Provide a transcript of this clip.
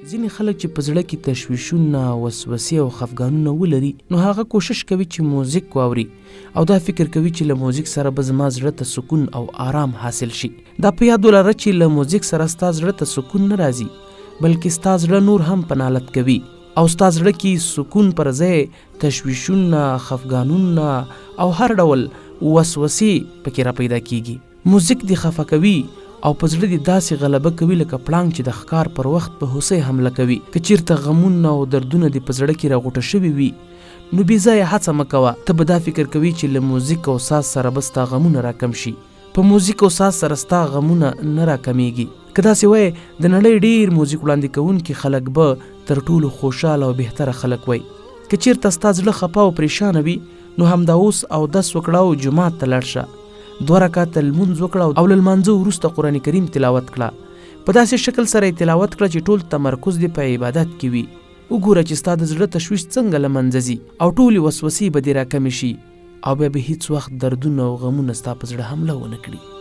ځینې خلک چې په زړه کې تشویشونه، وسوسې او خفګانونه ولري نو هغه کوشش کوي چې موزیک واوري او دا فکر کوي چې له موزیک سره به زما زړه ته سکون او آرام حاصل شي. دا په یاد ولره چې له موزیک سره ستا زړه ته سکون نه راځي بلکې ستا زړه نور هم په نالت کوي او ستا زړه کې سکون پر ځای تشویشونه، خفګانونه او هر ډول وسوسې پکې را پیدا کیږي. موزیک دې خفه کوي او په زړه دې داسې غلبه کوي لکه پړانګ چې د ښکار پر وخت په هوسۍ حمله کوي. که چیرته غمونه او دردونه دې په زړه کې راغوټه شوي وي نو بې ځایه هڅه مه کوه. ته به دا فکر کوي چې له موزیک او ساز سره به ستا غمونه راکم شي. په موزیک او ساز سره ستا غمونه نه راکمیږي. که داسې وایې د نړۍ ډېر موزیک وړاندې کوونکي خلک به تر ټولو خوشحاله او بهتره خلک وای. که چیرته ستا زړه خفه او پریشانه وي نو همدا اوس اودس وکړه او جومات ته لاړ شه. 2 رکعته لمونځ وکړه او له لمانځه وروسته قرآن کریم تلاوت کړه. په داسې شکل سره یې تلاوت کړه چې ټول تمرکز دې په عبادت کې وي. وګوره چې ستا د زړه تشویش څنګه له منځه ځي او ټولې وسوسې به دې راکمې شي او بیا به هیڅ وخت دردونه او غمونه ستا په زړه حمله ونه کړي.